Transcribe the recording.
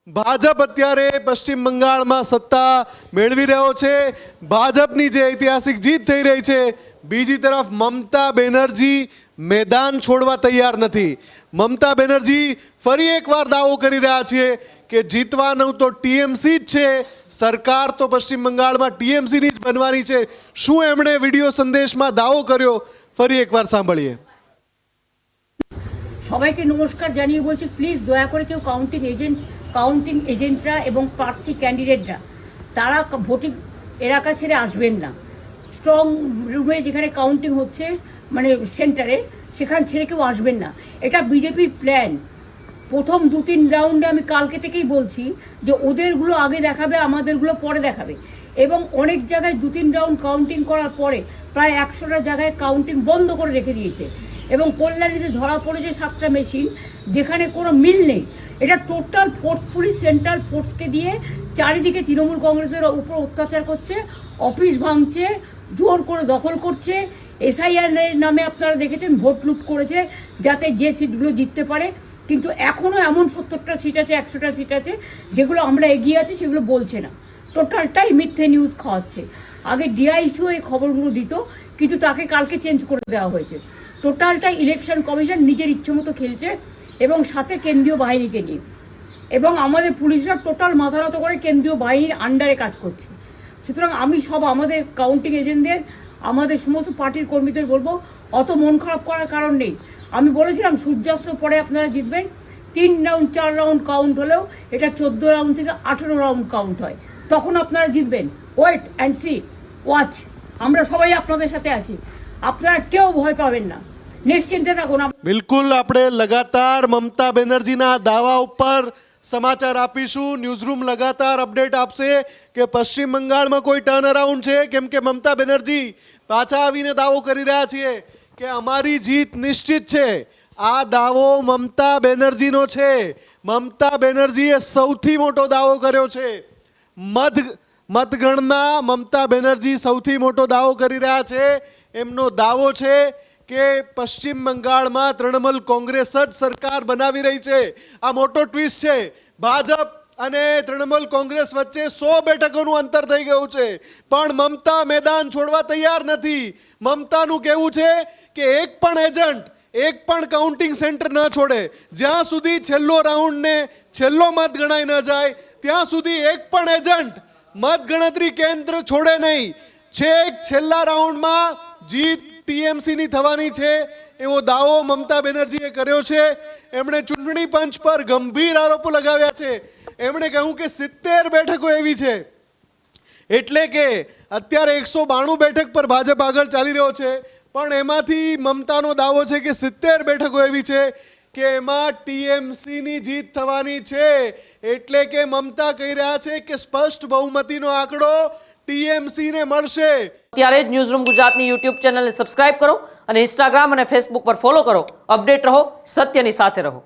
ભાજપ અત્યારે પશ્ચિમ બંગાળમાં સત્તા મેળવી રહ્યો છે। ભાજપની જે ઐતિહાસિક જીત થઈ રહી છે, બીજી તરફ મમતા બેનર્જી મેદાન છોડવા તૈયાર નથી। મમતા બેનર્જી ફરી એકવાર દાવો કરી રહ્યા છે કે જીતવાનું તો ટીએમસી જ છે, સરકાર તો પશ્ચિમ બંગાળમાં ટીએમસીની જ બનવાની છે। શું એમણે વિડીયો સંદેશમાં દાવો કર્યો, ફરી એકવાર સાંભળીએ। সবাইকে নমস্কার জানিয়ে বলছি, প্লিজ দয়া করে কেউ কাউন্টিং এজেন্টরা এবং প্রার্থী ক্যান্ডিডেটরা তারা ভোটিং এলাকা ছেড়ে আসবেন না। স্ট্রং রুমে যেখানে কাউন্টিং হচ্ছে মানে সেন্টারে, সেখান ছেড়ে কেউ আসবেন না। এটা বিজেপির প্ল্যান। প্রথম 2-3 রাউন্ডে আমি কালকে থেকেই বলছি যে ওদেরগুলো আগে দেখাবে, আমাদেরগুলো পরে দেখাবে। এবং অনেক জায়গায় 2-3 রাউন্ড কাউন্টিং করার পরে প্রায় 100টা জায়গায় কাউন্টিং বন্ধ করে রেখে দিয়েছে। এবং কল্যাণীতে ধরা পড়েছে 7টা মেশিন, যেখানে কোনো মিল নেই। এটা টোটাল ফোর্সফুলি সেন্ট্রাল ফোর্সকে দিয়ে চারিদিকে তৃণমূল কংগ্রেসের উপর অত্যাচার করছে, অফিস ভাঙছে, জোর করে দখল করছে। এসআইআর নামে আপনারা দেখেছেন ভোট লুট করেছে যাতে যে সিটগুলো জিততে পারে। কিন্তু এখনও এমন 70টা সিট আছে, 100টা সিট আছে যেগুলো আমরা এগিয়ে আছি, সেগুলো বলছে না। টোটালটাই মিথ্যে নিউজ খাওয়াচ্ছে। আগে ডিআইসিও এই খবরগুলো দিত, কিন্তু তাকে কালকে চেঞ্জ করে দেওয়া হয়েছে। টোটালটাই ইলেকশন কমিশন নিজের ইচ্ছে মতো খেলছে এবং সাথে কেন্দ্রীয় বাহিনীকে নিয়ে। এবং আমাদের পুলিশরা টোটাল মাথা নত করে কেন্দ্রীয় বাহিনীর আন্ডারে কাজ করছে। সুতরাং আমি সব আমাদের কাউন্টিং এজেন্টদের, আমাদের সমস্ত পার্টির কর্মীদের বলবো, অত মন খারাপ করার কারণ নেই। আমি বলেছিলাম সূর্যাস্তের পরে আপনারা জিতবেন। 3 রাউন্ড 4 রাউন্ড কাউন্ট হলেও এটা 14 রাউন্ড থেকে 18 রাউন্ড কাউন্ট হয়, তখন আপনারা জিতবেন। Wait and see, watch. আমরা সবাই আপনাদের সাথে আছি, আপনারা কেউ ভয় পাবেন না, નિશ્ચિંતે থাকুন। બિલકુલ, આપણે લગાતાર મમતા બેનર્જીના દાવા ઉપર સમાચાર આપીશું। ન્યૂઝરૂમ લગાતાર અપડેટ આપશે કે પશ્ચિમ બંગાળમાં કોઈ ટર્ન અરાઉન્ડ છે, કેમ કે મમતા બેનર્જી પાછા આવીને દાવો કરી રહ્યા છીએ કે અમારી જીત નિશ્ચિત છે। આ દાવો મમતા બેનર્જીનો છે। મમતા બેનર્જીએ સૌથી મોટો દાવો કર્યો છે। મતગણના મમતા બેનર્જી સૌથી મોટો દાવો કરી રહ્યા છે। એમનો દાવો છે કે પશ્ચિમ બંગાળમાં તૃણમૂલ કોંગ્રેસ જ સરકાર બનાવી રહી છે। આ મોટો ટ્વિસ્ટ છે। ભાજપ અને તૃણમૂલ કોંગ્રેસ વચ્ચે 100 બેઠકોનું અંતર થઈ ગયું છે, પણ મમતા મેદાન છોડવા તૈયાર નથી। મમતાનું કહેવું છે કે એક પણ એજન્ટ, એક પણ કાઉન્ટિંગ સેન્ટર ન છોડે। જ્યાં સુધી છેલ્લો રાઉન્ડ ને છેલ્લો મત ગણાઈ ન જાય, ત્યાં સુધી એક પણ એજન્ટ મતગણતરી કેન્દ્ર છોડે નહીં। છેક છેલ્લા રાઉન્ડમાં જીત ટીએમસીની થવાની છે એવો દાવો મમતા બેનર્જીએ કર્યો છે। એમણે ચૂંટણી પંચ પર ગંભીર આરોપો લગાવ્યા છે। એમણે કહ્યું કે 70 બેઠકો એવી છે, એટલે કે અત્યારે 192 બેઠક પર ભાજપ આગળ ચાલી રહ્યો છે, પણ એમાંથી મમતાનો દાવો છે કે 70 બેઠકો એવી છે કે એમાં ટીએમસીની જીત થવાની છે। એટલે કે મમતા કહી રહ્યા છે કે સ્પષ્ટ બહુમતીનો આંકડો ટીએમસી ને મળશે। ત્યારે જ ન્યૂઝરૂમ ગુજરાતની યુટ્યુબ ચેનલને સબસ્ક્રાઇબ કરો અને ઇન્સ્ટાગ્રામ અને ફેસબુક પર ફોલો કરો। અપડેટ રહો, સત્યની સાથે રહો।